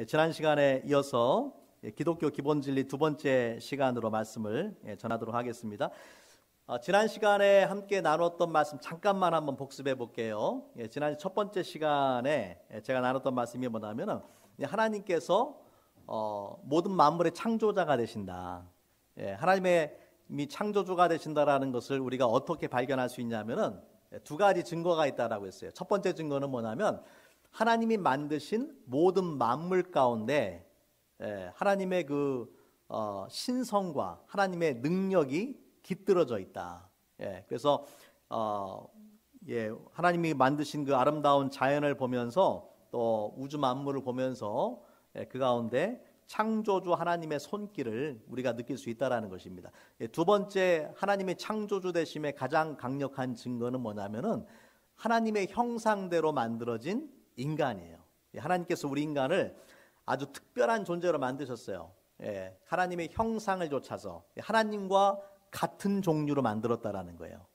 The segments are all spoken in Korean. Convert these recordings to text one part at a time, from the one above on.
지난 시간에 이어서 기독교 기본진리 두 번째 시간으로 말씀을 전하도록 하겠습니다. 지난 시간에 함께 나눴던 말씀 잠깐만 한번 복습해 볼게요. 지난 첫 번째 시간에 제가 나눴던 말씀이 뭐냐면은 하나님께서 모든 만물의 창조자가 되신다. 하나님의 창조주가 되신다라는 것을 우리가 어떻게 발견할 수 있냐면은 두 가지 증거가 있다라고 했어요. 첫 번째 증거는 뭐냐면 하나님이 만드신 모든 만물 가운데 하나님의 그 신성과 하나님의 능력이 깃들어져 있다. 그래서 하나님이 만드신 그 아름다운 자연을 보면서 또 우주 만물을 보면서 그 가운데 창조주 하나님의 손길을 우리가 느낄 수 있다라는 것입니다. 두 번째, 하나님의 창조주 되심의 가장 강력한 증거는 뭐냐면은 하나님의 형상대로 만들어진 인간이에요. 하나님께서 우리 인간을 아주 특별한 존재로 만드셨어요. 하나님의 형상을 좇아서 하나님과 같은 종류로 만들었다라는 거예요.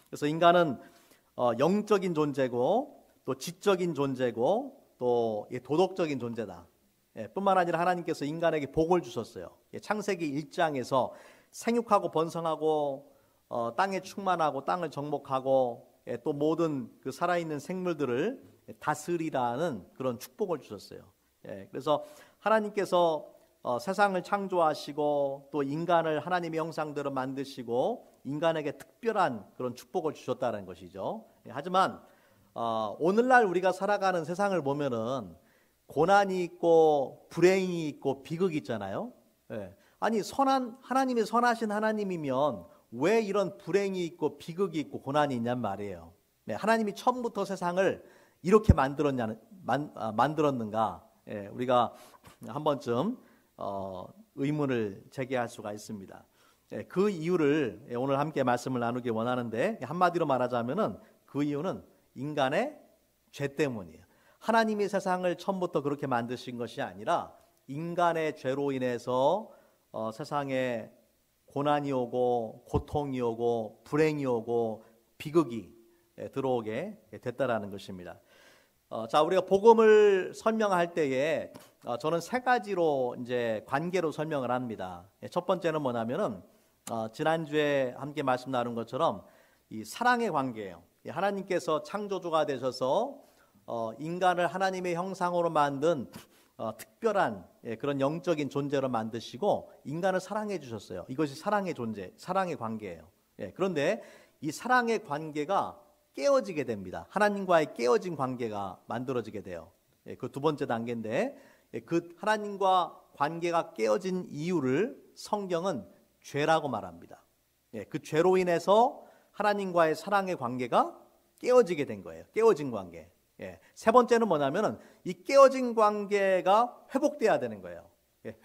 그래서 인간은 영적인 존재고 또 지적인 존재고 또 도덕적인 존재다. 뿐만 아니라 하나님께서 인간에게 복을 주셨어요. 창세기 1장에서 생육하고 번성하고 땅에 충만하고 땅을 정복하고 또 모든 그 살아있는 생물들을 다스리라는 그런 축복을 주셨어요. 그래서 하나님께서 세상을 창조하시고 또 인간을 하나님의 형상대로 만드시고 인간에게 특별한 그런 축복을 주셨다는 것이죠. 하지만 오늘날 우리가 살아가는 세상을 보면은 고난이 있고 불행이 있고 비극이 있잖아요. 아니 하나님이 선하신 하나님이면 왜 이런 불행이 있고 비극이 있고 고난이 있냔 말이에요. 하나님이 처음부터 세상을 이렇게 만들었는가? 우리가 한 번쯤 의문을 제기할 수가 있습니다. 그 이유를 오늘 함께 말씀을 나누기 원하는데 한마디로 말하자면은 그 이유는 인간의 죄 때문이에요. 하나님이 세상을 처음부터 그렇게 만드신 것이 아니라 인간의 죄로 인해서 세상에 고난이 오고 고통이 오고 불행이 오고 비극이 들어오게 됐다라는 것입니다. 자, 우리가 복음을 설명할 때에 저는 세 가지로 이제 관계로 설명을 합니다. 첫 번째는 뭐냐면은 지난주에 함께 말씀 나눈 것처럼 이 사랑의 관계예요. 하나님께서 창조주가 되셔서 인간을 하나님의 형상으로 만든 특별한 그런 영적인 존재로 만드시고 인간을 사랑해 주셨어요. 이것이 사랑의 존재, 사랑의 관계예요. 그런데 이 사랑의 관계가 깨어지게 됩니다. 하나님과의 깨어진 관계가 만들어지게 돼요. 그 두 번째 단계인데 그 하나님과 관계가 깨어진 이유를 성경은 죄라고 말합니다. 그 죄로 인해서 하나님과의 사랑의 관계가 깨어지게 된 거예요. 깨어진 관계. 세 번째는 뭐냐면은 이 깨어진 관계가 회복돼야 되는 거예요.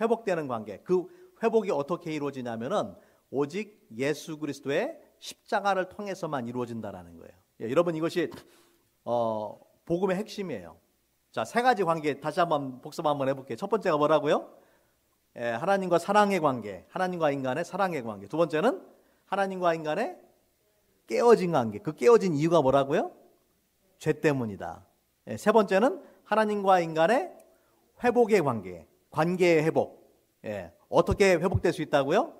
회복되는 관계. 그 회복이 어떻게 이루어지냐면은 오직 예수 그리스도의 십자가를 통해서만 이루어진다라는 거예요. 여러분 이것이 복음의 핵심이에요. 자, 세 가지 관계 다시 한번 복습 한번 해볼게요. 첫 번째가 뭐라고요? 하나님과 사랑의 관계, 하나님과 인간의 사랑의 관계. 두 번째는 하나님과 인간의 깨어진 관계. 그 깨어진 이유가 뭐라고요? 죄 때문이다. 세 번째는 하나님과 인간의 회복의 관계, 관계의 회복. 어떻게 회복될 수 있다고요?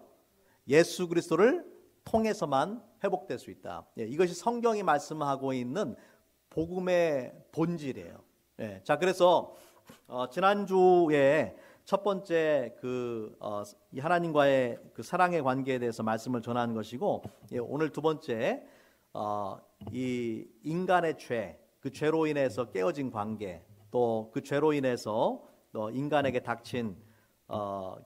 예수 그리스도를 통해서만 회복될 수 있다. 이것이 성경이 말씀하고 있는 복음의 본질이에요. 자, 그래서 지난주에 첫 번째 이 하나님과의 그 사랑의 관계에 대해서 말씀을 전하는 것이고 오늘 두 번째 이 인간의 죄, 그 죄로 인해서 깨어진 관계, 또 그 죄로 인해서 또 인간에게 닥친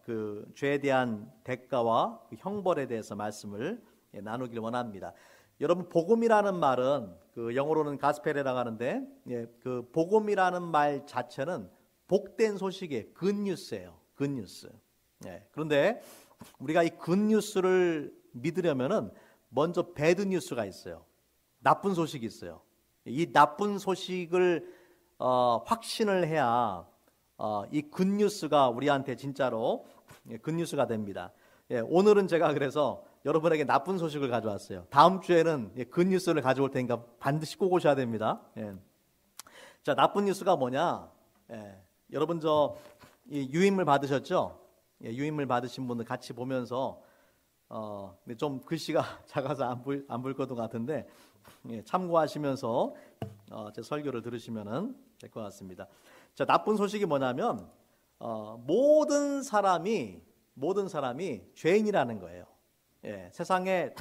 그 죄에 대한 대가와 그 형벌에 대해서 말씀을 나누길 원합니다. 여러분 복음이라는 말은 그 영어로는 가스펠이라고 하는데 그 복음이라는 말 자체는 복된 소식의 굿뉴스예요. 굿뉴스. 그런데 우리가 이 굿뉴스를 믿으려면은 먼저 배드 뉴스가 있어요. 나쁜 소식이 있어요. 이 나쁜 소식을 확신을 해야 이 굿뉴스가 우리한테 진짜로 굿뉴스가 됩니다. 오늘은 제가 그래서 여러분에게 나쁜 소식을 가져왔어요. 다음 주에는 굿뉴스를 가져올 테니까 반드시 꼭 오셔야 됩니다. 자, 나쁜 뉴스가 뭐냐? 여러분 이 유인물 받으셨죠? 예, 유인물 받으신 분들 같이 보면서 근데 좀 글씨가 작아서 안 보일 것도 같은데 예, 참고하시면서 제 설교를 들으시면 될 것 같습니다. 자, 나쁜 소식이 뭐냐면 모든 사람이 죄인이라는 거예요. 예, 세상에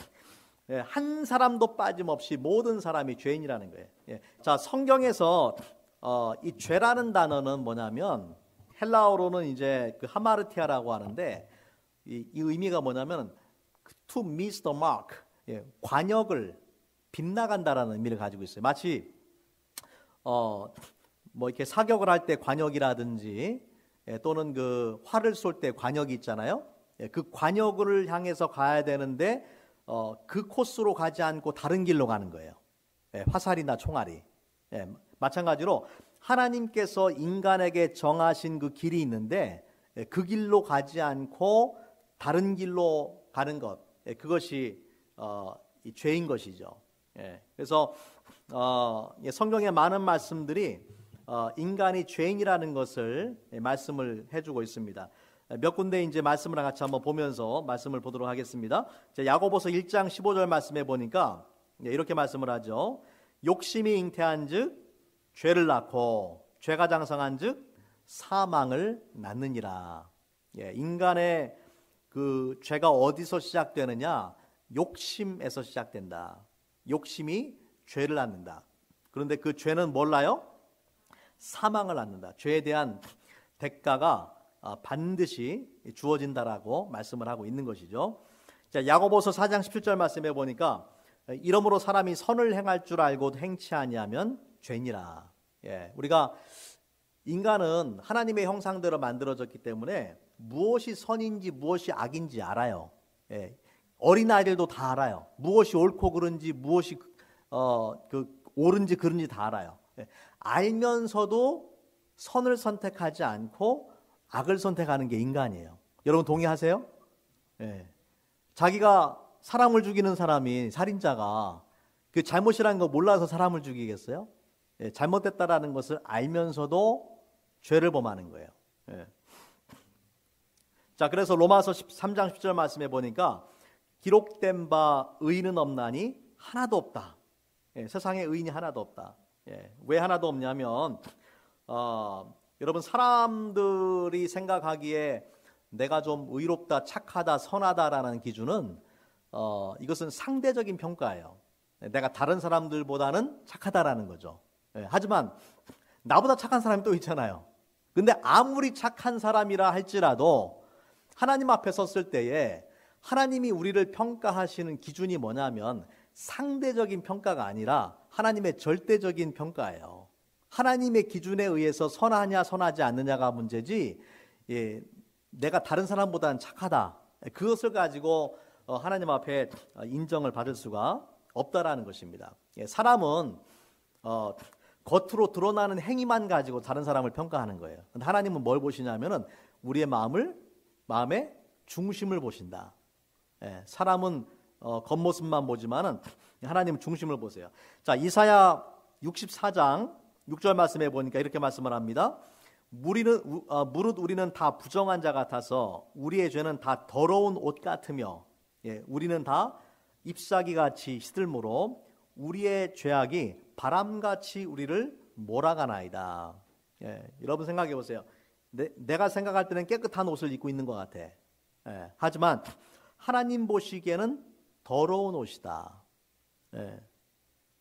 한 사람도 빠짐없이 모든 사람이 죄인이라는 거예요. 예, 자, 성경에서 이 죄라는 단어는 뭐냐면 헬라어로는 이제 그 하마르티아라고 하는데 이 의미가 뭐냐면 to miss the mark, 예, 관역을 빗나간다라는 의미를 가지고 있어요. 마치 뭐 이렇게 사격을 할 때 관역이라든지 예, 또는 그 활을 쏠 때 관역이 있잖아요. 예, 그 관역을 향해서 가야 되는데 그 코스로 가지 않고 다른 길로 가는 거예요. 예, 화살이나 총알이. 예, 마찬가지로 하나님께서 인간에게 정하신 그 길이 있는데 예, 그 길로 가지 않고 다른 길로 가는 것, 예, 그것이 이 죄인 것이죠. 예, 그래서 예, 성경의 많은 말씀들이 인간이 죄인이라는 것을 예, 말씀을 해주고 있습니다. 몇 군데 이제 말씀을 같이 한번 보면서 말씀을 보도록 하겠습니다. 야고보서 1장 15절 말씀에 보니까 예, 이렇게 말씀을 하죠. 욕심이 잉태한즉 죄를 낳고 죄가 장성한즉 사망을 낳느니라. 예, 인간의 그 죄가 어디서 시작되느냐? 욕심에서 시작된다. 욕심이 죄를 낳는다. 그런데 그 죄는 몰라요? 사망을 낳는다. 죄에 대한 대가가 반드시 주어진다라고 말씀을 하고 있는 것이죠. 자, 야고보서 4장 17절 말씀해 보니까 이러므로 사람이 선을 행할 줄 알고 행치 아니하면 죄니라. 예, 우리가 인간은 하나님의 형상대로 만들어졌기 때문에 무엇이 선인지 무엇이 악인지 알아요. 예, 어린아이들도 다 알아요. 무엇이 옳고 그른지 무엇이 옳은지 그른지 다 알아요. 예, 알면서도 선을 선택하지 않고 악을 선택하는 게 인간이에요. 여러분 동의하세요? 예, 자기가 사람을 죽이는 사람이 살인자가 그 잘못이라는 거 몰라서 사람을 죽이겠어요? 예, 잘못됐다라는 것을 알면서도 죄를 범하는 거예요. 예. 자, 그래서 로마서 13장 10절 말씀해 보니까 기록된 바 의인은 없나니 하나도 없다. 예, 세상에 의인이 하나도 없다. 예, 왜 하나도 없냐면 여러분 사람들이 생각하기에 내가 좀 의롭다, 착하다, 선하다라는 기준은 이것은 상대적인 평가예요. 내가 다른 사람들보다는 착하다라는 거죠. 예, 하지만 나보다 착한 사람이 또 있잖아요. 근데 아무리 착한 사람이라 할지라도 하나님 앞에 섰을 때에 하나님이 우리를 평가하시는 기준이 뭐냐면 상대적인 평가가 아니라 하나님의 절대적인 평가예요. 하나님의 기준에 의해서 선하냐 선하지 않느냐가 문제지 예, 내가 다른 사람보다는 착하다. 그것을 가지고 하나님 앞에 인정을 받을 수가 없다라는 것입니다. 예, 사람은 겉으로 드러나는 행위만 가지고 다른 사람을 평가하는 거예요. 근데 하나님은 뭘 보시냐면은 우리의 마음의 중심을 보신다. 예, 사람은 겉모습만 보지만은 하나님은 중심을 보세요. 자, 이사야 64장 6절 말씀해 보니까 이렇게 말씀을 합니다. 무릇 우리는 다 부정한 자 같아서 우리의 죄는 다 더러운 옷 같으며 예, 우리는 다 잎사귀 같이 시들므로 우리의 죄악이 바람같이 우리를 몰아가나이다. 예, 여러분 생각해 보세요. 내가 생각할 때는 깨끗한 옷을 입고 있는 것 같아. 예, 하지만 하나님 보시기에는 더러운 옷이다. 예,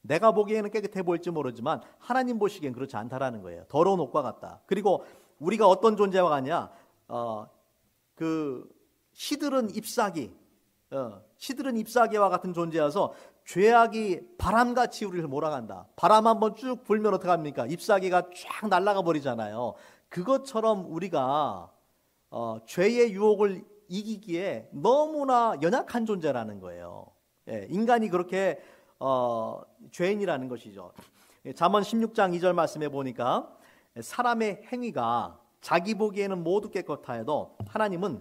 내가 보기에는 깨끗해 보일지 모르지만 하나님 보시기엔 그렇지 않다라는 거예요. 더러운 옷과 같다. 그리고 우리가 어떤 존재와 같냐? 그 시들은 잎사귀, 시들은 잎사귀와 같은 존재여서 죄악이 바람같이 우리를 몰아간다. 바람 한번 쭉 불면 어떡합니까? 잎사귀가 쫙 날아가 버리잖아요. 그것처럼 우리가 죄의 유혹을 이기기에 너무나 연약한 존재라는 거예요. 예, 인간이 그렇게 죄인이라는 것이죠. 잠언 16장 2절 말씀해 보니까 사람의 행위가 자기 보기에는 모두 깨끗하여도 하나님은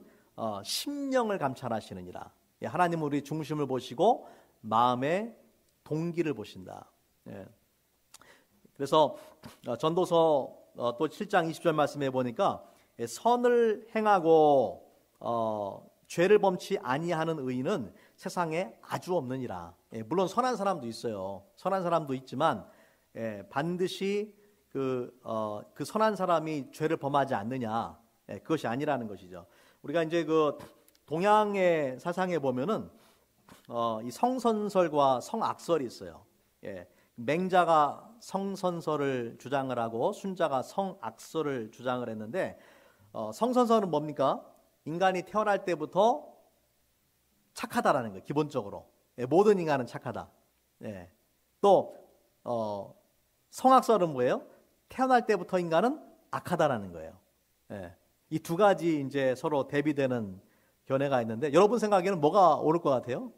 심령을 감찰하시느니라. 예, 하나님은 우리 중심을 보시고 마음의 동기를 보신다. 예. 그래서 전도서 또 7장 20절 말씀해 보니까 선을 행하고 죄를 범치 아니하는 의인은 세상에 아주 없느니라. 물론 선한 사람도 있어요. 선한 사람도 있지만 반드시 그 선한 사람이 죄를 범하지 않느냐, 그것이 아니라는 것이죠. 우리가 이제 그 동양의 사상에 보면은 이 성선설과 성악설이 있어요. 맹자가 성선설을 주장을 하고 순자가 성악설을 주장을 했는데, 성선설은 뭡니까? 인간이 태어날 때부터 착하다라는 거예요. 기본적으로 모든 인간은 착하다. 또 성악설은 뭐예요? 태어날 때부터 인간은 악하다라는 거예요. 이 두 가지 이제 서로 대비되는 견해가 있는데, 여러분 생각에는 뭐가 옳을 것 같아요?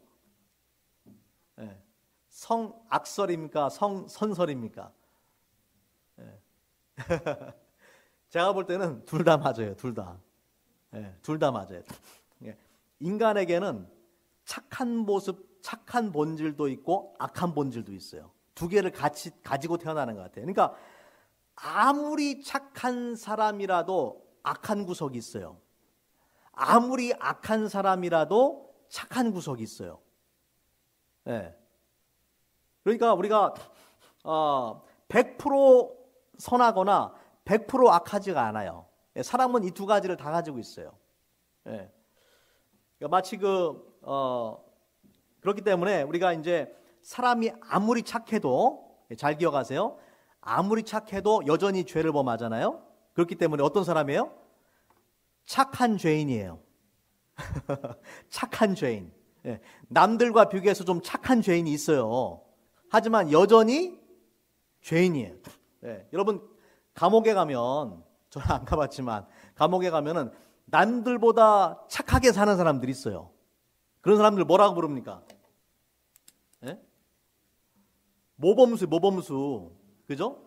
성악설입니까? 성선설입니까? 제가 볼 때는 둘 다 맞아요. 둘 다. 둘 다 맞아요. 인간에게는 착한 모습, 착한 본질도 있고 악한 본질도 있어요. 두 개를 같이 가지고 태어나는 것 같아요. 그러니까 아무리 착한 사람이라도 악한 구석이 있어요. 아무리 악한 사람이라도 착한 구석이 있어요. 그러니까 우리가 100% 선하거나 100% 악하지가 않아요. 사람은 이 두 가지를 다 가지고 있어요. 그러니까 마치 그렇기 때문에 우리가 이제 사람이 아무리 착해도, 잘 기억하세요. 아무리 착해도 여전히 죄를 범하잖아요. 그렇기 때문에 어떤 사람이에요? 착한 죄인이에요. 착한 죄인. 남들과 비교해서 좀 착한 죄인이 있어요. 하지만 여전히 죄인이에요. 여러분 감옥에 가면, 저는 안 가봤지만 감옥에 가면은 남들보다 착하게 사는 사람들이 있어요. 그런 사람들 뭐라고 부릅니까? 모범수. 그죠?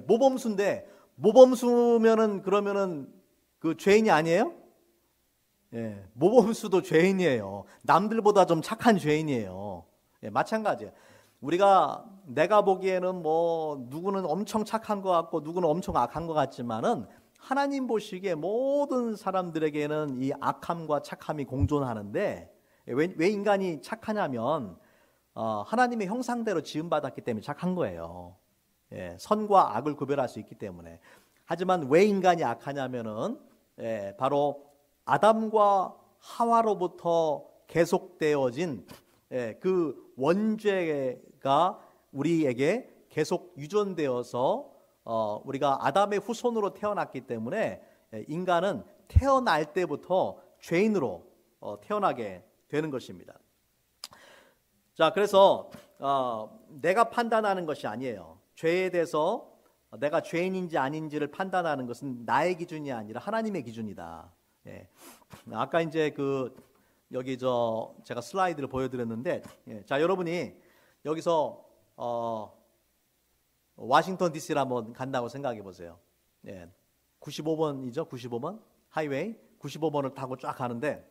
모범수인데, 모범수면은 그러면은 그 죄인이 아니에요? 모범수도 죄인이에요. 남들보다 좀 착한 죄인이에요. 마찬가지예요. 내가 보기에는 뭐 누구는 엄청 착한 것 같고 누구는 엄청 악한 것 같지만은, 하나님 보시기에 모든 사람들에게는 이 악함과 착함이 공존하는데, 왜 인간이 착하냐면 하나님의 형상대로 지음받았기 때문에 착한 거예요. 선과 악을 구별할 수 있기 때문에. 하지만 왜 인간이 악하냐면은 바로 아담과 하와로부터 계속되어진 그 원죄가 우리에게 계속 유전되어서 우리가 아담의 후손으로 태어났기 때문에 인간은 태어날 때부터 죄인으로 태어나게 되는 것입니다. 자, 그래서 내가 판단하는 것이 아니에요. 죄에 대해서 내가 죄인인지 아닌지를 판단하는 것은 나의 기준이 아니라 하나님의 기준이다. 아까 이제 여기 제가 슬라이드를 보여드렸는데, 자, 여러분이 여기서 워싱턴 DC를 한번 간다고 생각해 보세요. 95번이죠. 95번 하이웨이 95번을 타고 쫙 가는데,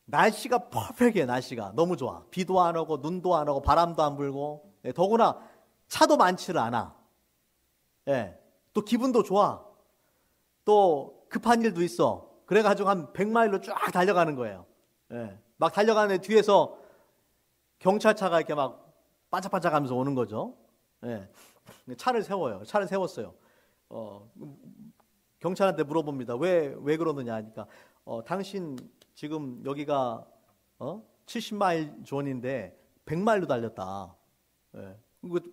날씨가 퍼펙트해. 날씨가 너무 좋아. 비도 안 오고 눈도 안 오고 바람도 안 불고, 더구나 차도 많지를 않아. 또 기분도 좋아. 또 급한 일도 있어. 그래가지고 한 100마일로 쫙 달려가는 거예요. 막 달려가는데 뒤에서 경찰차가 이렇게 막 반짝반짝하면서 오는 거죠. 차를 세워요. 차를 세웠어요. 경찰한테 물어봅니다. 왜 그러느냐 하니까 당신 지금 여기가 70마일 존인데 100마일로 달렸다.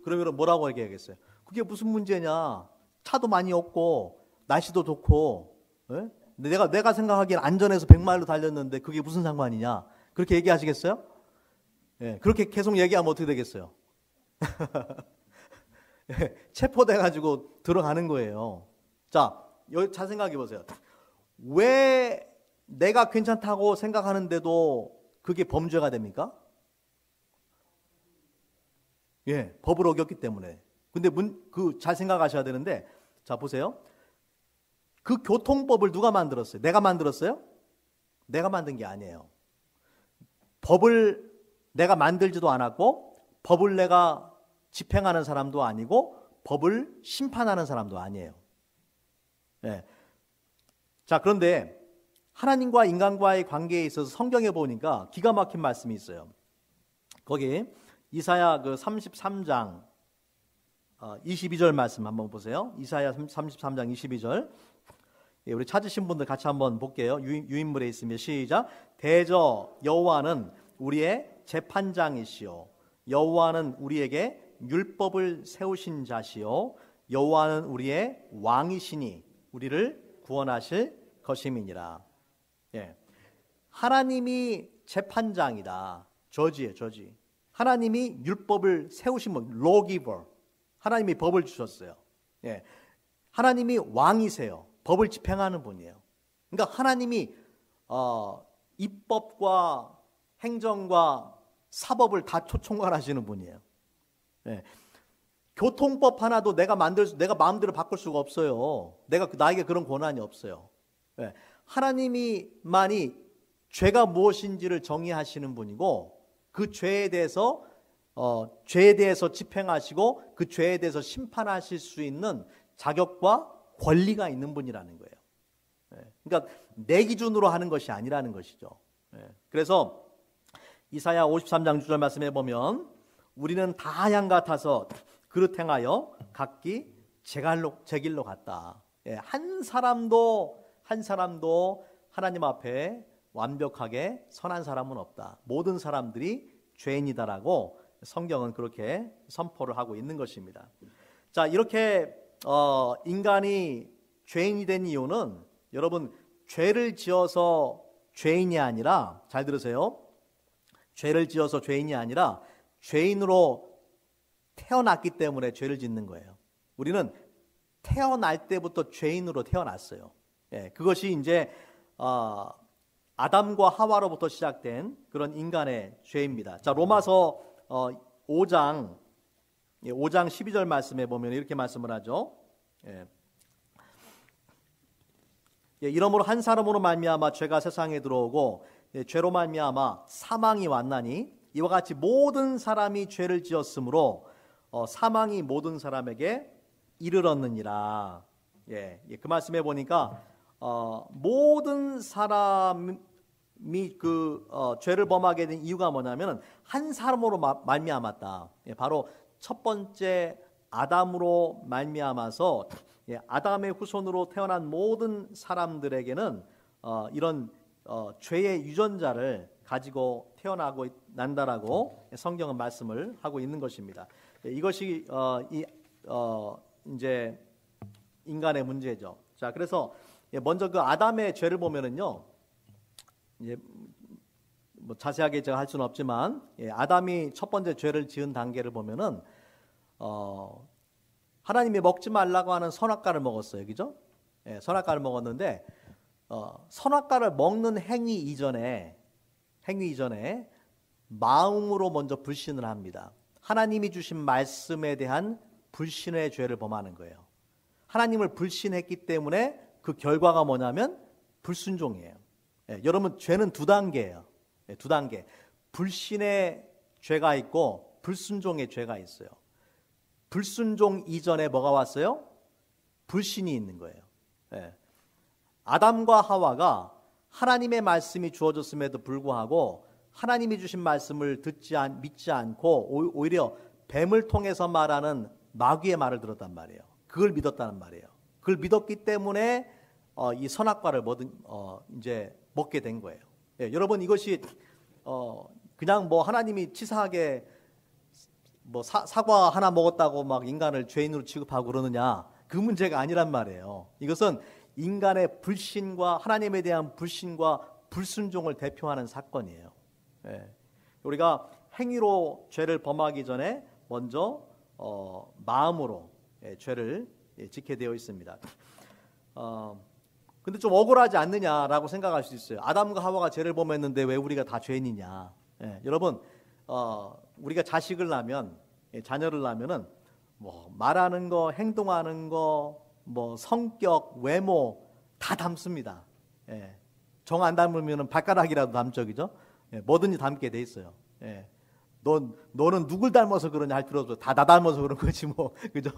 그러면 뭐라고 얘기하겠어요? 그게 무슨 문제냐? 차도 많이 없고 날씨도 좋고, 내가 생각하기엔 안전해서 100마일로 달렸는데 그게 무슨 상관이냐? 그렇게 얘기하시겠어요? 그렇게 계속 얘기하면 어떻게 되겠어요? 체포돼가지고 들어가는 거예요. 자, 잘 생각해 보세요. 왜 내가 괜찮다고 생각하는데도 그게 범죄가 됩니까? 법을 어겼기 때문에. 근데 잘 생각하셔야 되는데, 자, 보세요. 그 교통법을 누가 만들었어요? 내가 만들었어요? 내가 만든 게 아니에요. 법을 내가 만들지도 않았고, 법을 내가 집행하는 사람도 아니고, 법을 심판하는 사람도 아니에요. 예. 자, 그런데 하나님과 인간과의 관계에 있어서 성경에 보니까 기가 막힌 말씀이 있어요. 거기 이사야 그 33장 22절 말씀 한번 보세요. 이사야 33장 22절. 예, 우리 찾으신 분들 같이 한번 볼게요. 유인물에 있으면 시작. 대저 여호와는 우리의 재판장이시요 여호와는 우리에게 율법을 세우신 자시요 여호와는 우리의 왕이시니 우리를 구원하실 것임이니라. 예. 하나님이 재판장이다. 저지예요, 저지. 하나님이 율법을 세우신 분, lawgiver. 하나님이 법을 주셨어요. 예. 하나님이 왕이세요. 법을 집행하는 분이에요. 그러니까 하나님이 입법과 행정과 사법을 다 총괄하시는 분이에요. 예. 교통법 하나도 내가 마음대로 바꿀 수가 없어요. 나에게 그런 권한이 없어요. 예. 하나님이만이 죄가 무엇인지를 정의하시는 분이고 그 죄에 대해서 집행하시고 그 죄에 대해서 심판하실 수 있는 자격과 권리가 있는 분이라는 거예요. 예. 그러니까 내 기준으로 하는 것이 아니라는 것이죠. 예. 그래서 이사야 53장 6절 말씀에 보면 우리는 다 양 같아서 그릇 행하여 각기 제 길로 갔다. 예. 한 사람도 하나님 앞에 완벽하게 선한 사람은 없다. 모든 사람들이 죄인이다라고 성경은 그렇게 선포를 하고 있는 것입니다. 자, 이렇게 인간이 죄인이 된 이유는 여러분 죄를 지어서 죄인이 아니라 잘 들으세요. 죄를 지어서 죄인이 아니라 죄인으로 태어났기 때문에 죄를 짓는 거예요. 우리는 태어날 때부터 죄인으로 태어났어요. 예, 그것이 이제 아담과 하와로부터 시작된 그런 인간의 죄입니다. 자, 로마서 5장 12절 말씀에 보면 이렇게 말씀을 하죠. 예. 예, 이러므로 한 사람으로 말미암아 죄가 세상에 들어오고 죄로 말미암아 사망이 왔나니 이와 같이 모든 사람이 죄를 지었으므로 사망이 모든 사람에게 이르렀느니라. 예, 그 말씀에 보니까 모든 사람이 죄를 범하게 된 이유가 뭐냐면 한 사람으로 말미암았다. 예, 바로 첫 번째 아담으로 말미암아서 아담의 후손으로 태어난 모든 사람들에게는 이런 죄의 유전자를 가지고 태어나고 난다라고 성경은 말씀을 하고 있는 것입니다. 이것이 이제 인간의 문제죠. 자, 그래서 먼저 그 아담의 죄를 보면은요, 이제 뭐 자세하게 제가 할 수는 없지만 아담이 첫 번째 죄를 지은 단계를 보면은 하나님이 먹지 말라고 하는 선악과를 먹었어요, 그죠? 예, 선악과를 먹었는데 선악과를 먹는 행위 이전에 마음으로 먼저 불신을 합니다. 하나님이 주신 말씀에 대한 불신의 죄를 범하는 거예요. 하나님을 불신했기 때문에 그 결과가 뭐냐면 불순종이에요. 예, 여러분 죄는 두 단계예요. 예, 두 단계. 불신의 죄가 있고 불순종의 죄가 있어요. 불순종 이전에 뭐가 왔어요? 불신이 있는 거예요. 예. 아담과 하와가 하나님의 말씀이 주어졌음에도 불구하고 하나님이 주신 말씀을 믿지 않고 오히려 뱀을 통해서 말하는 마귀의 말을 들었단 말이에요. 그걸 믿었다는 말이에요. 그걸 믿었기 때문에 이 선악과를 이제 먹게 된 거예요. 예, 여러분 이것이 그냥 뭐 하나님이 치사하게 뭐 사과 하나 먹었다고 막 인간을 죄인으로 취급하고 그러느냐, 그 문제가 아니란 말이에요. 이것은 인간의 불신과 하나님에 대한 불신과 불순종을 대표하는 사건이에요. 예. 우리가 행위로 죄를 범하기 전에 먼저 마음으로 죄를 짓게 되어 있습니다. 근데 좀 억울하지 않느냐라고 생각할 수 있어요. 아담과 하와가 죄를 범했는데 왜 우리가 다 죄인이냐? 예, 여러분, 우리가 자식을 낳으면, 자녀를 낳으면은 뭐 말하는 거, 행동하는 거, 뭐 성격, 외모 다 담습니다. 예, 정 안 담으면은 발가락이라도 담죠, 그죠? 예, 뭐든지 담게 돼 있어요. 예, 너는 누굴 닮아서 그러냐 할 필요 없어. 다 나 닮아서 그런 거지 뭐. 그죠?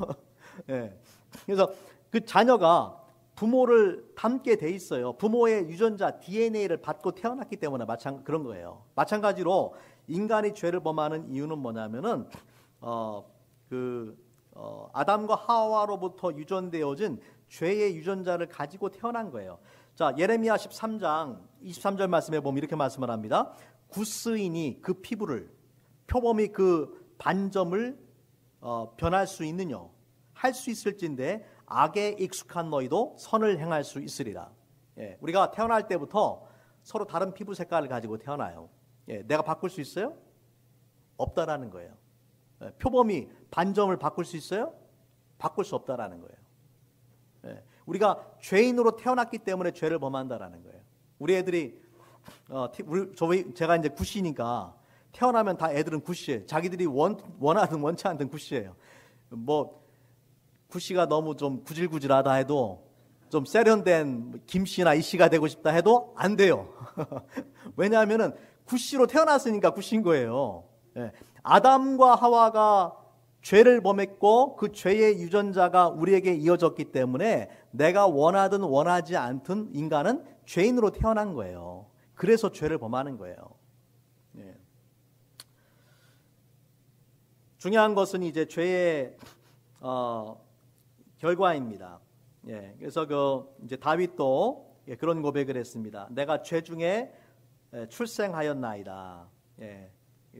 예. 그래서 그 자녀가 부모를 닮게 돼 있어요. 부모의 유전자 DNA를 받고 태어났기 때문에 그런 거예요. 마찬가지로 인간이 죄를 범하는 이유는 뭐냐면은 아담과 하와로부터 유전되어진 죄의 유전자를 가지고 태어난 거예요. 자, 예레미야 13장 23절 말씀에 보면 이렇게 말씀을 합니다. 구스인이 그 피부를 표범이 그 반점을 변할 수 있느냐? 할 수 있을진데 악에 익숙한 너희도 선을 행할 수 있으리라. 예, 우리가 태어날 때부터 서로 다른 피부 색깔을 가지고 태어나요. 예, 내가 바꿀 수 있어요? 없다라는 거예요. 예, 표범이 반점을 바꿀 수 있어요? 바꿀 수 없다라는 거예요. 예, 우리가 죄인으로 태어났기 때문에 죄를 범한다라는 거예요. 우리 애들이 제가 이제 굿이니까 태어나면 다 애들은 굿이에요. 자기들이 원하든 원치 않든 굿이에요. 뭐 굿이가 너무 좀 구질구질하다 해도 좀 세련된 김씨나 이씨가 되고 싶다 해도 안 돼요. 왜냐하면은 굿씨로 태어났으니까 굿인 거예요. 예. 아담과 하와가 죄를 범했고 그 죄의 유전자가 우리에게 이어졌기 때문에 내가 원하든 원하지 않든 인간은 죄인으로 태어난 거예요. 그래서 죄를 범하는 거예요. 예. 중요한 것은 이제 죄의 결과입니다. 예. 그래서 이제 다윗도 그런 고백을 했습니다. 내가 죄 중에 출생하였나이다. 예.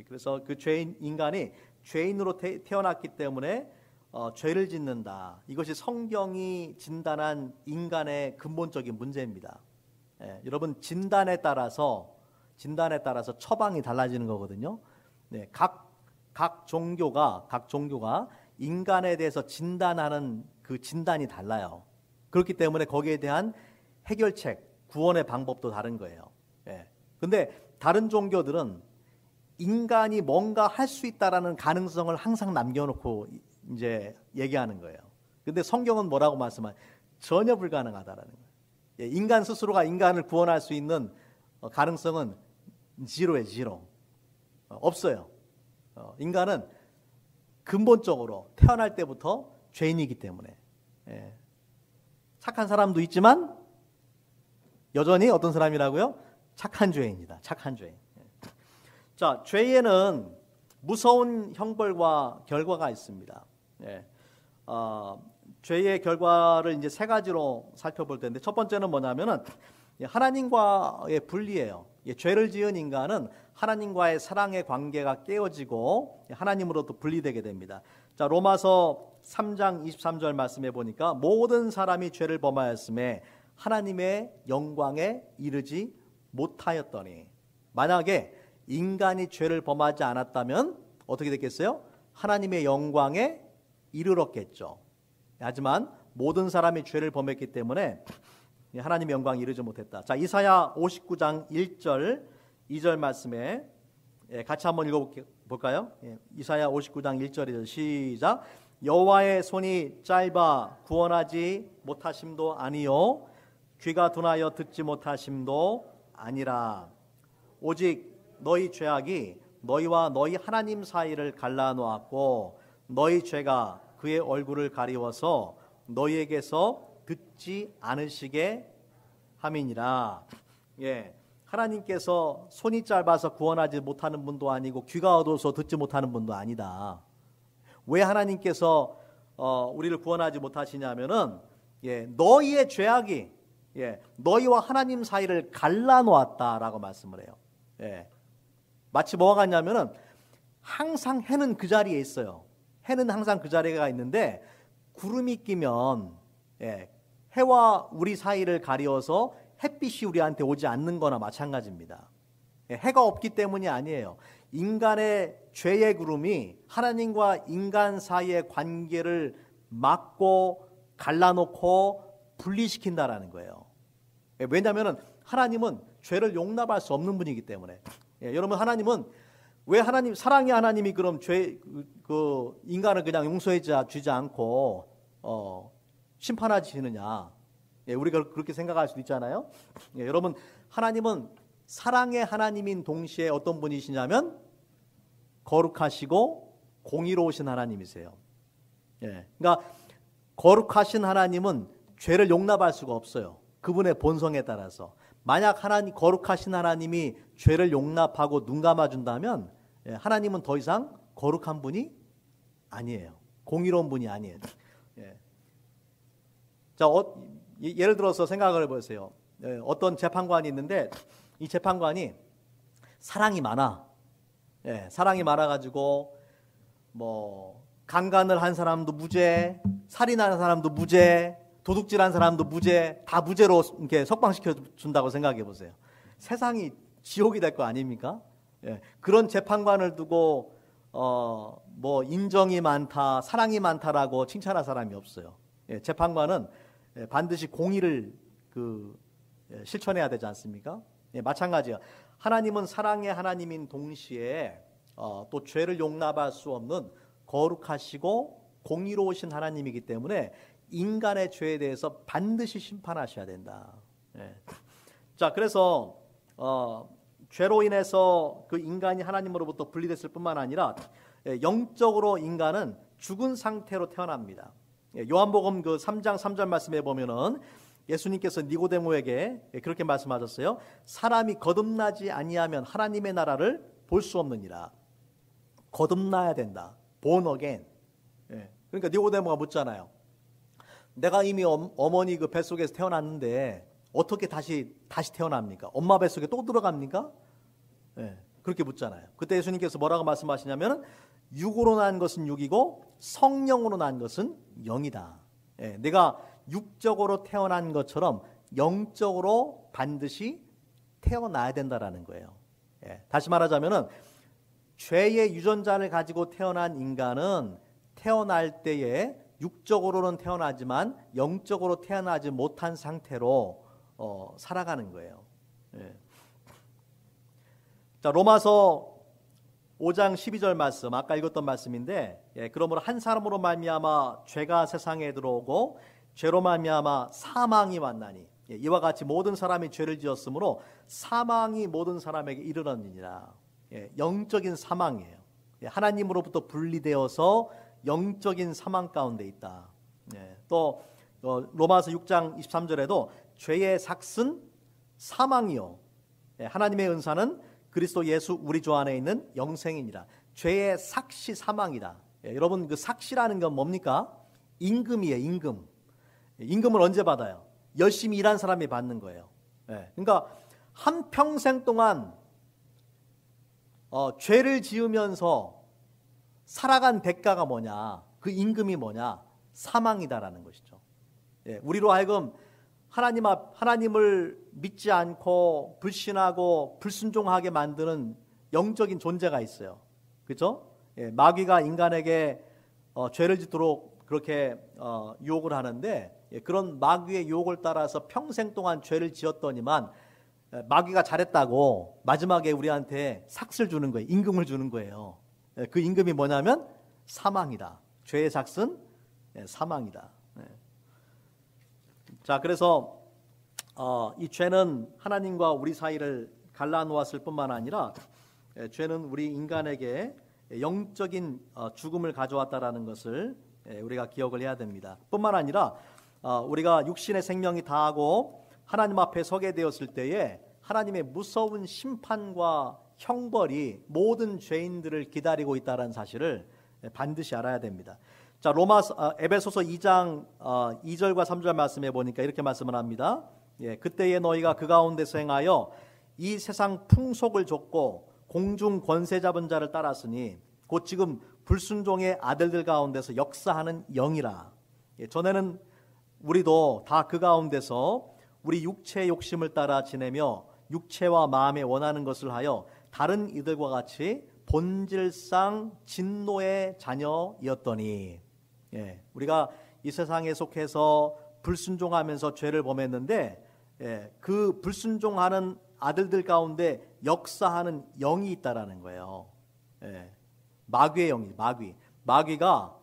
그래서 그 인간이 죄인으로 태어났기 때문에 죄를 짓는다. 이것이 성경이 진단한 인간의 근본적인 문제입니다. 예, 여러분 진단에 따라서 처방이 달라지는 거거든요. 네, 각 종교가 인간에 대해서 진단하는 그 진단이 달라요. 그렇기 때문에 거기에 대한 해결책, 구원의 방법도 다른 거예요. 예. 근데 다른 종교들은 인간이 뭔가 할 수 있다라는 가능성을 항상 남겨놓고 이제 얘기하는 거예요. 근데 성경은 뭐라고 말씀하냐? 전혀 불가능하다라는 거예요. 예, 인간 스스로가 인간을 구원할 수 있는 가능성은 제로예요, 제로. 없어요. 인간은 근본적으로 태어날 때부터 죄인이기 때문에 예. 착한 사람도 있지만 여전히 어떤 사람이라고요? 착한 죄인이다. 착한 죄인. 자, 죄에는 무서운 형벌과 결과가 있습니다. 예. 죄의 결과를 이제 세 가지로 살펴볼 텐데 첫 번째는 뭐냐면은 하나님과의 분리예요. 죄를 지은 인간은 하나님과의 사랑의 관계가 깨어지고 하나님으로부터 분리되게 됩니다. 자, 로마서 3장 23절 말씀해 보니까 모든 사람이 죄를 범하였음에 하나님의 영광에 이르지 못하였더니 만약에 인간이 죄를 범하지 않았다면 어떻게 됐겠어요? 하나님의 영광에 이르렀겠죠. 하지만 모든 사람이 죄를 범했기 때문에 하나님의 영광에 이르지 못했다. 자, 이사야 59장 1절 2절 말씀에 같이 한번 읽어볼까요? 이사야 59장 1절이죠. 시작. 여호와의 손이 짧아 구원하지 못하심도 아니요 귀가 둔하여 듣지 못하심도 아니라 오직 너희 죄악이 너희와 너희 하나님 사이를 갈라놓았고 너희 죄가 그의 얼굴을 가리워서 너희에게서 듣지 않으시게 함이니라. 예, 하나님께서 손이 짧아서 구원하지 못하는 분도 아니고 귀가 어두워서 듣지 못하는 분도 아니다. 왜 하나님께서 우리를 구원하지 못하시냐면은 너희의 죄악이 너희와 하나님 사이를 갈라놓았다라고 말씀을 해요. 마치 뭐가 같냐면은 항상 해는 그 자리에 있어요. 해는 항상 그 자리가 있는데 구름이 끼면 해와 우리 사이를 가리워서 햇빛이 우리한테 오지 않는 거나 마찬가지입니다. 해가 없기 때문이 아니에요. 인간의 죄의 구름이 하나님과 인간 사이의 관계를 막고 갈라놓고 분리시킨다라는 거예요. 왜냐하면 하나님은 죄를 용납할 수 없는 분이기 때문에. 여러분 하나님은 왜 사랑의 하나님이 그럼 인간을 그냥 용서해 주지 않고 심판하시느냐? 우리가 그렇게 생각할 수도 있잖아요. 여러분 하나님은 사랑의 하나님인 동시에 어떤 분이시냐면 거룩하시고 공의로우신 하나님이세요. 예, 그러니까 거룩하신 하나님은 죄를 용납할 수가 없어요. 그분의 본성에 따라서. 만약 하나님 거룩하신 하나님이 죄를 용납하고 눈 감아준다면 하나님은 더 이상 거룩한 분이 아니에요. 공의로운 분이 아니에요. 예. 자, 예를 들어서 생각을 해보세요. 어떤 재판관이 있는데 이 재판관이 사랑이 많아. 사랑이 많아가지고 뭐 강간을 한 사람도 무죄, 살인한 사람도 무죄, 도둑질한 사람도 무죄, 다 무죄로 이렇게 석방시켜 준다고 생각해 보세요. 세상이 지옥이 될 거 아닙니까? 그런 재판관을 두고 뭐 인정이 많다, 사랑이 많다라고 칭찬할 사람이 없어요. 재판관은 반드시 공의를 실천해야 되지 않습니까? 마찬가지야. 하나님은 사랑의 하나님인 동시에 또 죄를 용납할 수 없는 거룩하시고 공의로우신 하나님이기 때문에 인간의 죄에 대해서 반드시 심판하셔야 된다. 자, 그래서 죄로 인해서 그 인간이 하나님으로부터 분리됐을 뿐만 아니라 영적으로 인간은 죽은 상태로 태어납니다. 요한복음 3장 3절 말씀에 보면은 예수님께서 니고데모에게 그렇게 말씀하셨어요. 사람이 거듭나지 아니하면 하나님의 나라를 볼 수 없느니라. 거듭나야 된다. born again. 그러니까 니고데모가 묻잖아요. 내가 이미 어머니 그 뱃속에서 태어났는데 어떻게 다시 태어납니까? 엄마 뱃속에 또 들어갑니까? 그렇게 묻잖아요. 그때 예수님께서 뭐라고 말씀하시냐면 육으로 난 것은 육이고 성령으로 난 것은 영이다. 내가 육적으로 태어난 것처럼 영적으로 반드시 태어나야 된다라는 거예요. 다시 말하자면은 죄의 유전자를 가지고 태어난 인간은 태어날 때에 육적으로는 태어나지만 영적으로 태어나지 못한 상태로 살아가는 거예요. 자, 로마서 5장 12절 말씀, 아까 읽었던 말씀인데, 그러므로 한 사람으로 말미암아 죄가 세상에 들어오고 죄로 말미암아 사망이 왔나니 이와 같이 모든 사람이 죄를 지었으므로 사망이 모든 사람에게 이르렀느니라. 영적인 사망이에요. 하나님으로부터 분리되어서 영적인 사망 가운데 있다. 또 로마서 6장 23절에도 죄의 삭은 사망이요 하나님의 은사는 그리스도 예수 우리 주 안에 있는 영생이니라. 죄의 삭시 사망이다. 여러분 그 삭시라는 건 뭡니까? 임금이에요. 임금. 임금을 언제 받아요? 열심히 일한 사람이 받는 거예요. 그러니까 한 평생 동안 죄를 지으면서 살아간 대가가 뭐냐? 그 임금이 뭐냐? 사망이다라는 것이죠. 우리로 하여금 하나님을 믿지 않고 불신하고 불순종하게 만드는 영적인 존재가 있어요. 그렇죠? 마귀가 인간에게 죄를 짓도록 그렇게 유혹을 하는데 그런 마귀의 유혹을 따라서 평생 동안 죄를 지었더니만 마귀가 잘했다고 마지막에 우리한테 삭을 주는 거예요. 임금을 주는 거예요. 그 임금이 뭐냐면 사망이다. 죄의 삭은 사망이다. 자, 그래서 이 죄는 하나님과 우리 사이를 갈라놓았을 뿐만 아니라 죄는 우리 인간에게 영적인 죽음을 가져왔다라는 것을 우리가 기억을 해야 됩니다. 뿐만 아니라 우리가 육신의 생명이 다하고 하나님 앞에 서게 되었을 때에 하나님의 무서운 심판과 형벌이 모든 죄인들을 기다리고 있다는 사실을 반드시 알아야 됩니다. 자, 에베소서 2장 2절과 3절 말씀해 보니까 이렇게 말씀을 합니다. 그때에 너희가 그 가운데서 행하여 이 세상 풍속을 좇고 공중 권세 잡은 자를 따랐으니 곧 지금 불순종의 아들들 가운데서 역사하는 영이라. 전에는 우리도 다 그 가운데서 우리 육체의 욕심을 따라 지내며 육체와 마음에 원하는 것을 하여 다른 이들과 같이 본질상 진노의 자녀이었더니 우리가 이 세상에 속해서 불순종하면서 죄를 범했는데 그 불순종하는 아들들 가운데 역사하는 영이 있다라는 거예요. 마귀의 영이 마귀가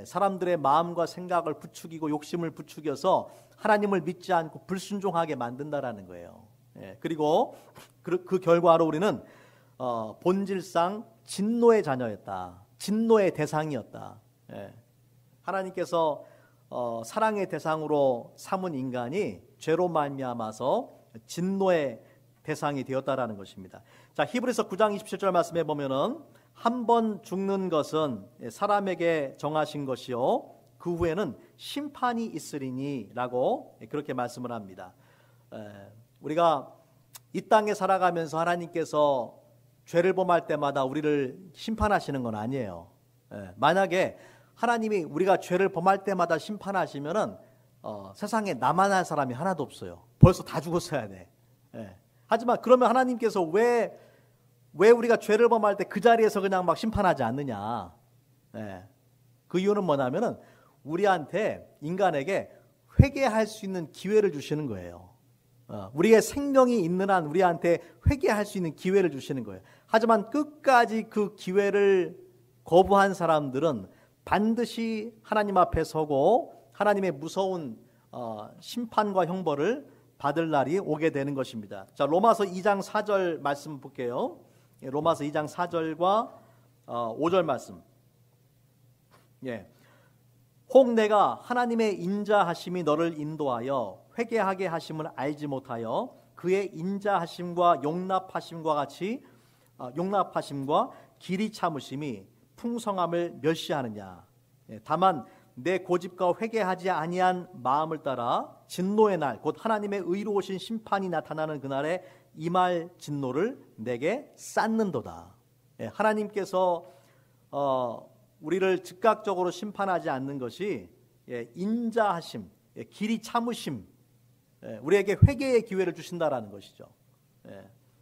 사람들의 마음과 생각을 부추기고 욕심을 부추겨서 하나님을 믿지 않고 불순종하게 만든다라는 거예요. 그리고 그 결과로 우리는 본질상 진노의 자녀였다. 진노의 대상이었다. 예. 하나님께서 사랑의 대상으로 삼은 인간이 죄로 말미암아서 진노의 대상이 되었다라는 것입니다. 자, 히브리서 9장 27절 말씀에 보면은 한 번 죽는 것은 사람에게 정하신 것이요 그 후에는 심판이 있으리니라고 그렇게 말씀을 합니다. 우리가 이 땅에 살아가면서 하나님께서 죄를 범할 때마다 우리를 심판하시는 건 아니에요. 만약에 하나님이 우리가 죄를 범할 때마다 심판하시면은 세상에 나만 할 사람이 하나도 없어요. 벌써 다 죽었어야 돼. 하지만 그러면 하나님께서 왜 우리가 죄를 범할 때 그 자리에서 그냥 막 심판하지 않느냐? 그 이유는 뭐냐면은 우리한테 인간에게 회개할 수 있는 기회를 주시는 거예요. 우리의 생명이 있는 한 우리한테 회개할 수 있는 기회를 주시는 거예요. 하지만 끝까지 그 기회를 거부한 사람들은 반드시 하나님 앞에 서고 하나님의 무서운 심판과 형벌을 받을 날이 오게 되는 것입니다. 자, 로마서 2장 4절 말씀 볼게요. 로마서 2장 4절과 5절 말씀. 혹 내가 하나님의 인자하심이 너를 인도하여 회개하게 하심을 알지 못하여 그의 인자하심과 용납하심과 같이 용납하심과 길이 참으심이 풍성함을 멸시하느냐. 다만 내 고집과 회개하지 아니한 마음을 따라 진노의 날 곧 하나님의 의로우신 심판이 나타나는 그날에 임할 진노를 내게 쌓는도다. 하나님께서 우리를 즉각적으로 심판하지 않는 것이 인자하심, 길이 참으심, 우리에게 회개의 기회를 주신다라는 것이죠.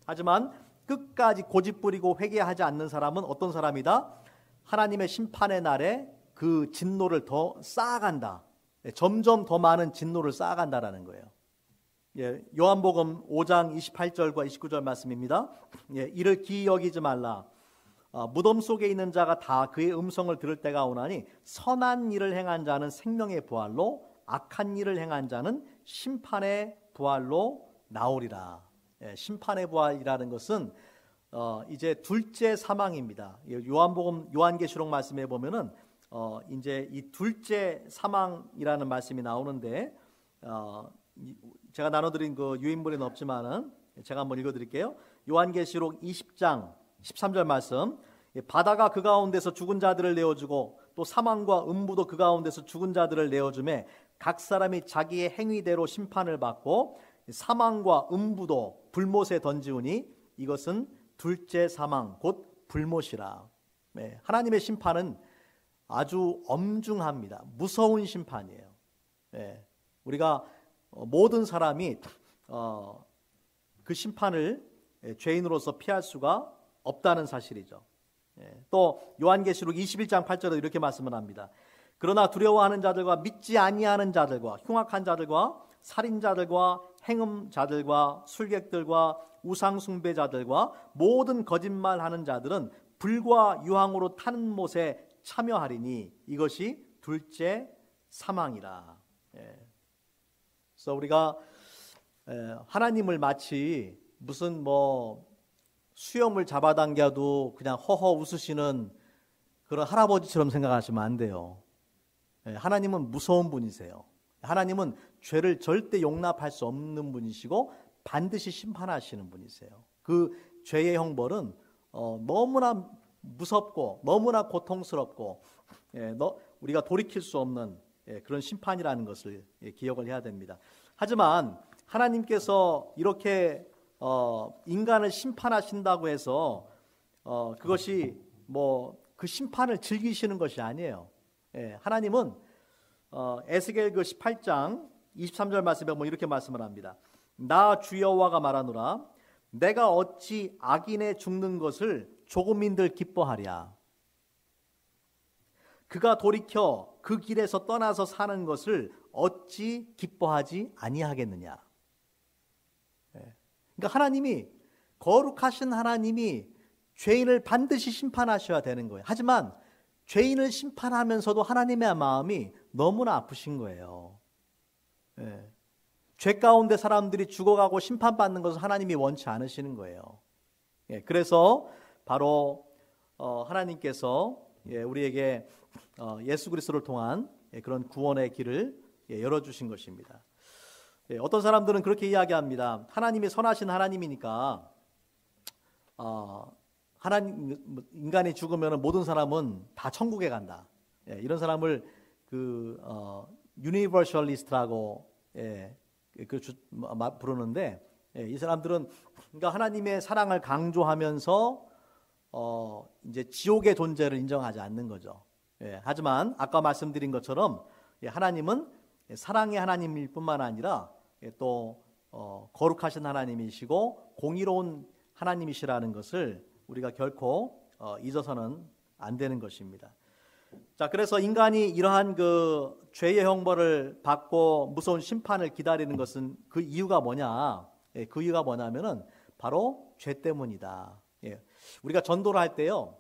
하지만 끝까지 고집부리고 회개하지 않는 사람은 어떤 사람이다? 하나님의 심판의 날에 그 진노를 더 쌓아간다. 점점 더 많은 진노를 쌓아간다라는 거예요. 요한복음 5장 28절과 29절 말씀입니다. 이를 기이 여기지 말라. 무덤 속에 있는 자가 다 그의 음성을 들을 때가 오나니 선한 일을 행한 자는 생명의 부활로 악한 일을 행한 자는 심판의 부활로 나오리라. 심판의 부활이라는 것은 이제 둘째 사망입니다. 요한계시록 말씀에 보면은 이제 이 둘째 사망이라는 말씀이 나오는데 제가 나눠드린 그 유인물에는 없지만은 제가 한번 읽어드릴게요. 요한계시록 20장 13절 말씀. 바다가 그 가운데서 죽은 자들을 내어주고 또 사망과 음부도 그 가운데서 죽은 자들을 내어주매 각 사람이 자기의 행위대로 심판을 받고 사망과 음부도 불못에 던지우니 이것은 둘째 사망 곧 불못이라. 하나님의 심판은 아주 엄중합니다. 무서운 심판이에요. 우리가 모든 사람이 그 심판을 죄인으로서 피할 수가 없다는 사실이죠. 또 요한계시록 21장 8절에 이렇게 말씀을 합니다. 그러나 두려워하는 자들과 믿지 아니하는 자들과 흉악한 자들과 살인자들과 행음자들과 술객들과 우상숭배자들과 모든 거짓말하는 자들은 불과 유황으로 타는 못에 참여하리니 이것이 둘째 사망이라. 그래서 우리가 하나님을 마치 무슨 수염을 잡아당겨도 그냥 허허 웃으시는 그런 할아버지처럼 생각하시면 안 돼요. 하나님은 무서운 분이세요. 하나님은 죄를 절대 용납할 수 없는 분이시고 반드시 심판하시는 분이세요. 그 죄의 형벌은 너무나 무섭고 너무나 고통스럽고 우리가 돌이킬 수 없는 그런 심판이라는 것을 기억을 해야 됩니다. 하지만 하나님께서 이렇게 인간을 심판하신다고 해서 그것이 그 심판을 즐기시는 것이 아니에요. 하나님은 에스겔 그 18장 23절 말씀에 보면 이렇게 말씀을 합니다. 나 주 여호와가 말하노라 내가 어찌 악인의 죽는 것을 조금인들 기뻐하랴. 그가 돌이켜 그 길에서 떠나서 사는 것을 어찌 기뻐하지 아니하겠느냐. 그러니까 하나님이 거룩하신 하나님이 죄인을 반드시 심판하셔야 되는 거예요. 하지만 죄인을 심판하면서도 하나님의 마음이 너무나 아프신 거예요. 죄 가운데 사람들이 죽어가고 심판받는 것을 하나님이 원치 않으시는 거예요. 그래서 바로 하나님께서 우리에게 예수 그리스도를 통한 그런 구원의 길을 열어주신 것입니다. 어떤 사람들은 그렇게 이야기합니다. 하나님이 선하신 하나님이니까 인간이 죽으면 모든 사람은 다 천국에 간다. 이런 사람을 유니버셜리스트라고 부르는데, 이 사람들은 그러니까 하나님의 사랑을 강조하면서 이제 지옥의 존재를 인정하지 않는 거죠. 하지만 아까 말씀드린 것처럼 하나님은 사랑의 하나님일 뿐만 아니라 또 거룩하신 하나님이시고 공의로운 하나님이시라는 것을 우리가 결코 잊어서는 안 되는 것입니다. 자, 그래서 인간이 이러한 그 죄의 형벌을 받고 무서운 심판을 기다리는 것은 그 이유가 뭐냐? 그 이유가 뭐냐면은 바로 죄 때문이다. 우리가 전도를 할 때요,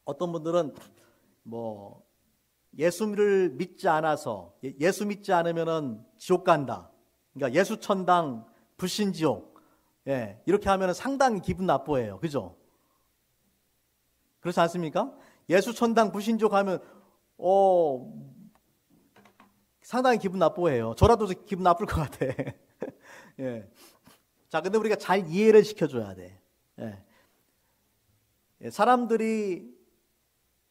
어떤 분들은 뭐 예수를 믿지 않아서, 예수 믿지 않으면은 지옥 간다. 그러니까 예수 천당 불신지옥. 이렇게 하면은 상당히 기분 나빠해요. 그죠? 그렇지 않습니까? 예수 천당 불신지옥 하면 상당히 기분 나빠해요. 저라도 기분 나쁠 것 같아. 자, 근데 우리가 잘 이해를 시켜줘야 돼. 사람들이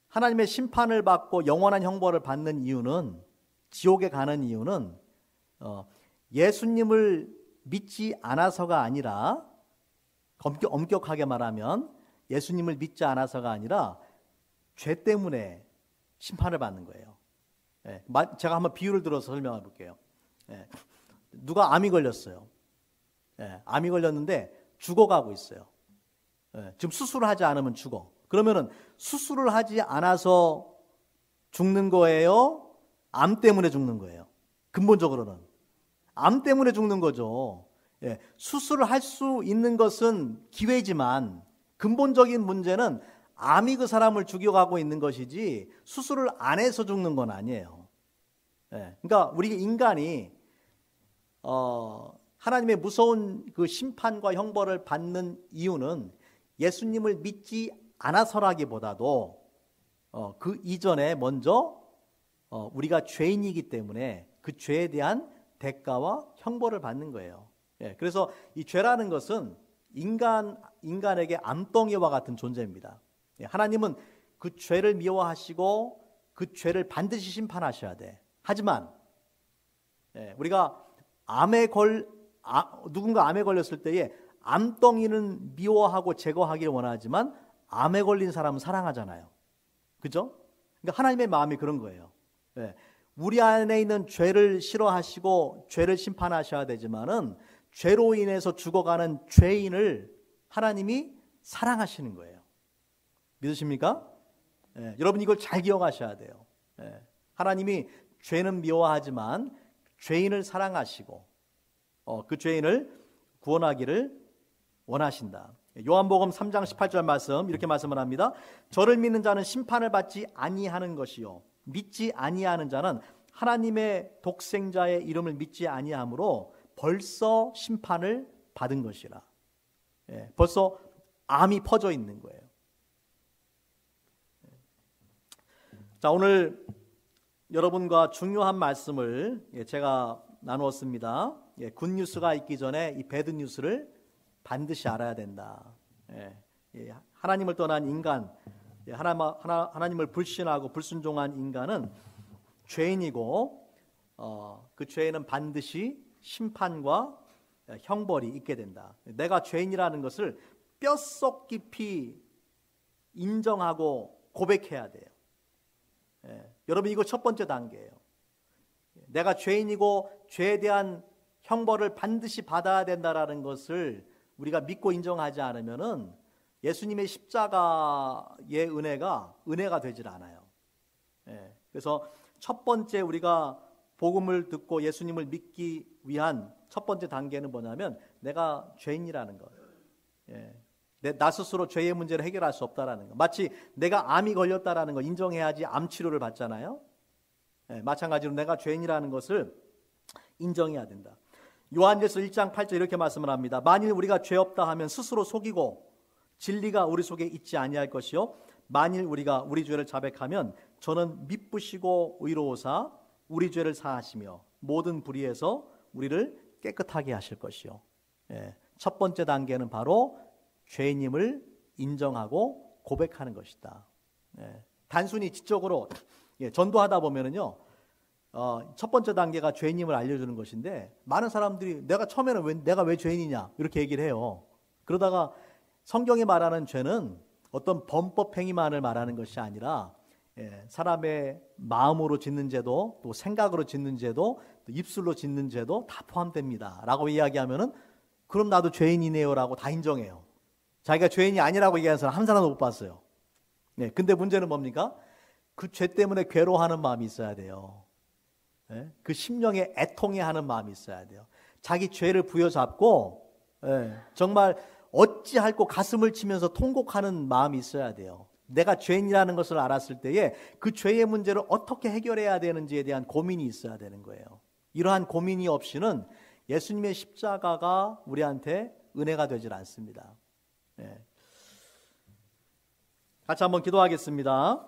하나님의 심판을 받고 영원한 형벌을 받는 이유는, 지옥에 가는 이유는 예수님을 믿지 않아서가 아니라, 엄격하게 말하면 예수님을 믿지 않아서가 아니라 죄 때문에 심판을 받는 거예요. 제가 한번 비유를 들어서 설명해 볼게요. 누가 암이 걸렸어요. 암이 걸렸는데 죽어가고 있어요. 지금 수술을 하지 않으면 죽어. 그러면은 수술을 하지 않아서 죽는 거예요? 암 때문에 죽는 거예요? 근본적으로는 암 때문에 죽는 거죠. 수술을 할 수 있는 것은 기회지만 근본적인 문제는 암이 그 사람을 죽여가고 있는 것이지 수술을 안 해서 죽는 건 아니에요. 그러니까 우리 인간이 하나님의 무서운 그 심판과 형벌을 받는 이유는 예수님을 믿지 않아서라기보다도 그 이전에 먼저 우리가 죄인이기 때문에 그 죄에 대한 대가와 형벌을 받는 거예요. 그래서 이 죄라는 것은 인간에게 암덩이와 같은 존재입니다. 하나님은 그 죄를 미워하시고 그 죄를 반드시 심판하셔야 돼. 하지만 우리가 누군가 암에 걸렸을 때에 암덩이는 미워하고 제거하길 원하지만 암에 걸린 사람은 사랑하잖아요. 그죠? 그러니까 하나님의 마음이 그런 거예요. 우리 안에 있는 죄를 싫어하시고 죄를 심판하셔야 되지만은 죄로 인해서 죽어가는 죄인을 하나님이 사랑하시는 거예요. 믿으십니까? 여러분 이걸 잘 기억하셔야 돼요. 하나님이 죄는 미워하지만 죄인을 사랑하시고 그 죄인을 구원하기를 원하신다. 요한복음 3장 18절 말씀 이렇게 말씀을 합니다. 저를 믿는 자는 심판을 받지 아니하는 것이요 믿지 아니하는 자는 하나님의 독생자의 이름을 믿지 아니하므로 벌써 심판을 받은 것이라. 벌써 암이 퍼져 있는 거예요. 자, 오늘 여러분과 중요한 말씀을 제가 나누었습니다. 굿뉴스가 있기 전에 이 배드뉴스를 반드시 알아야 된다. 하나님을 떠난 인간, 하나님을 불신하고 불순종한 인간은 죄인이고 그 죄에는 반드시 심판과 형벌이 있게 된다. 내가 죄인이라는 것을 뼛속 깊이 인정하고 고백해야 돼요. 여러분 이거 첫 번째 단계예요. 내가 죄인이고 죄에 대한 형벌을 반드시 받아야 된다라는 것을 우리가 믿고 인정하지 않으면은 예수님의 십자가의 은혜가 되질 않아요. 그래서 첫 번째 우리가 복음을 듣고 예수님을 믿기 위한 첫 번째 단계는 뭐냐면 내가 죄인이라는 것. 나 스스로 죄의 문제를 해결할 수 없다라는 것. 마치 내가 암이 걸렸다라는 걸 인정해야지 암 치료를 받잖아요. 마찬가지로 내가 죄인이라는 것을 인정해야 된다. 요한일서 1장 8절 이렇게 말씀을 합니다. 만일 우리가 죄 없다 하면 스스로 속이고 진리가 우리 속에 있지 아니할 것이요 만일 우리가 우리 죄를 자백하면 저는 미쁘시고 의로우사 우리 죄를 사하시며 모든 불의에서 우리를 깨끗하게 하실 것이요. 첫 번째 단계는 바로 죄인임을 인정하고 고백하는 것이다. 단순히 지적으로 전도하다 보면은요, 첫 번째 단계가 죄인임을 알려주는 것인데 많은 사람들이 내가 처음에는 내가 왜 죄인이냐 이렇게 얘기를 해요. 그러다가 성경이 말하는 죄는 어떤 범법 행위만을 말하는 것이 아니라 사람의 마음으로 짓는 죄도 또 생각으로 짓는 죄도 또 입술로 짓는 죄도 다 포함됩니다 라고 이야기하면은 그럼 나도 죄인이네요 라고 다 인정해요. 자기가 죄인이 아니라고 얘기하는 사람 한 사람도 못 봤어요. 근데 문제는 뭡니까? 그 죄 때문에 괴로워하는 마음이 있어야 돼요. 그 심령에 애통해하는 마음이 있어야 돼요. 자기 죄를 부여잡고 정말 어찌할꼬 가슴을 치면서 통곡하는 마음이 있어야 돼요. 내가 죄인이라는 것을 알았을 때에 그 죄의 문제를 어떻게 해결해야 되는지에 대한 고민이 있어야 되는 거예요. 이러한 고민이 없이는 예수님의 십자가가 우리한테 은혜가 되질 않습니다. 같이 한번 기도하겠습니다.